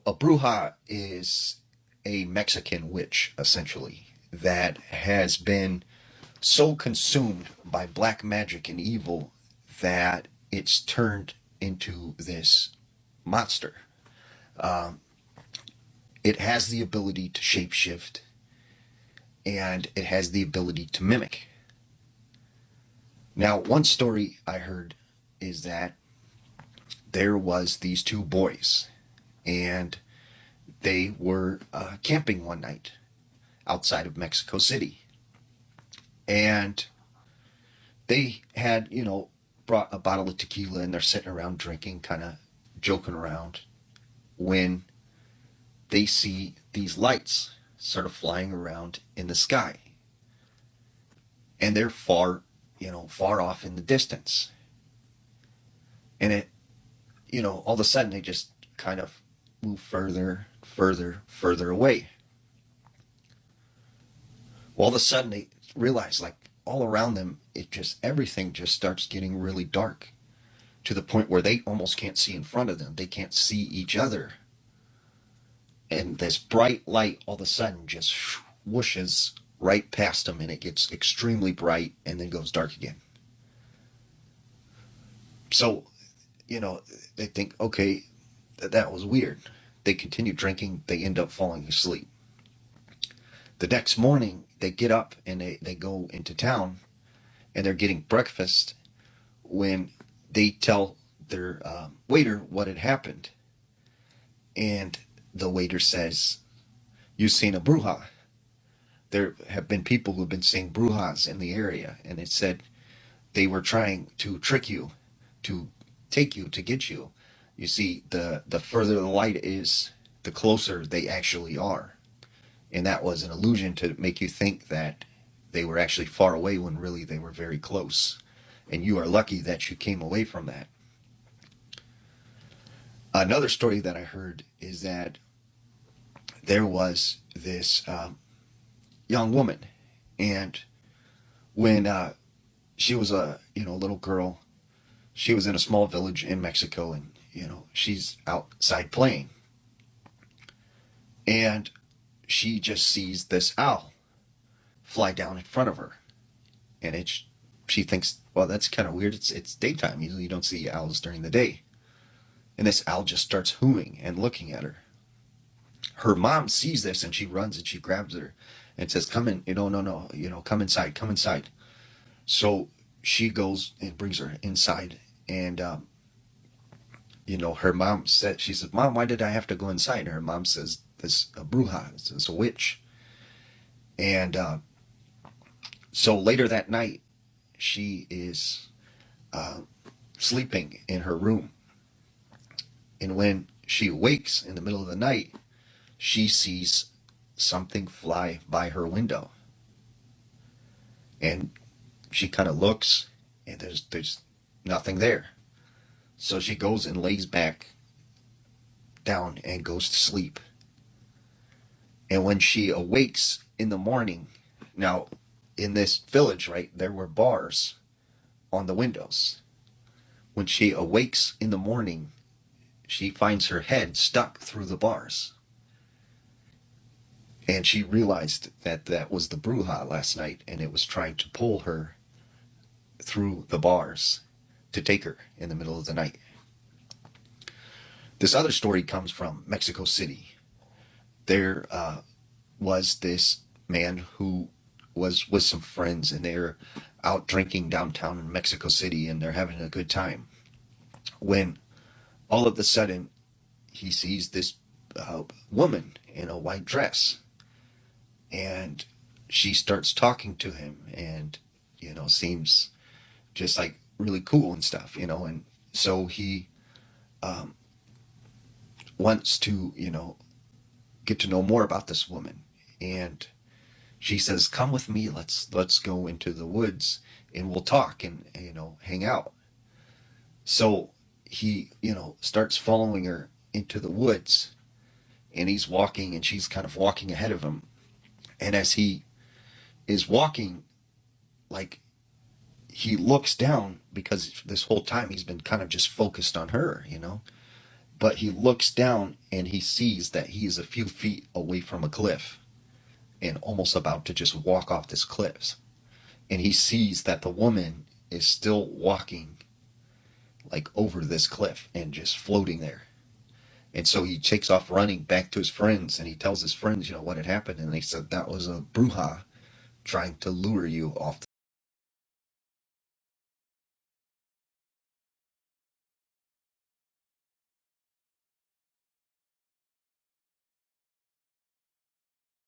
A bruja is a Mexican witch, essentially, that has been so consumed by black magic and evil that it's turned into this monster. It has the ability to shapeshift, and it has the ability to mimic. Now, one story I heard is that there was these two boys, and they were camping one night outside of Mexico City, and they had, brought a bottle of tequila, and they're sitting around drinking, kind of joking around, when they see these lights sort of flying around in the sky, and they're far off in the distance, and all of a sudden they just kind of move further away. Well, all of a sudden they realize, like, all around them, everything just starts getting really dark, to the point where they almost can't see in front of them. They can't see each other. And this bright light all of a sudden just whooshes right past them, and it gets extremely bright and then goes dark again. So, they think, okay, that was weird. They continue drinking. They end up falling asleep. The next morning, they get up and they go into town, and they're getting breakfast when they tell their waiter what had happened. And the waiter says, "You've seen a bruja." There have been people who have been seeing brujas in the area, and it said they were trying to trick you, to take you, to get you. You see, the further the light is, the closer they actually are. And that was an illusion to make you think that they were actually far away, when really they were very close. And you are lucky that you came away from that. Another story that I heard is that there was this young woman, and when she was a little girl, she was in a small village in Mexico, and she's outside playing, and she just sees this owl fly down in front of her, and she thinks, well, that's kind of weird. It's daytime. Usually you don't see owls during the day. And this owl just starts hooting and looking at her. Her mom sees this, and she runs and she grabs her and says, "Come in, no, come inside, come inside." So she goes and brings her inside, and her mom said, she said, "Mom, why did I have to go inside?" And her mom says, "This a bruja, this is a witch." And so later that night, she is sleeping in her room, and when she awakes in the middle of the night, she sees something fly by her window, and she kind of looks, and there's nothing there. So she goes and lays back down and goes to sleep. And when she awakes in the morning, now in this village, right, there were bars on the windows. When she awakes in the morning, she finds her head stuck through the bars. And she realized that that was the bruja last night, and it was trying to pull her through the bars to take her in the middle of the night. This other story comes from Mexico City. There was this man who was with some friends, and they're out drinking downtown in Mexico City, and they're having a good time, when all of a sudden he sees this woman in a white dress, and she starts talking to him, and seems just like really cool and stuff, and so he wants to get to know more about this woman. And she says, "Come with me, let's go into the woods, and we'll talk and hang out." So he starts following her into the woods, and he's walking, and she's kind of walking ahead of him. And as he is walking, like, he looks down, because this whole time he's been kind of just focused on her, But he looks down and he sees that he is a few feet away from a cliff and almost about to just walk off this cliff. And he sees that the woman is still walking like over this cliff and just floating there. And so he takes off running back to his friends and he tells his friends, what had happened. And they said that was a bruja trying to lure you off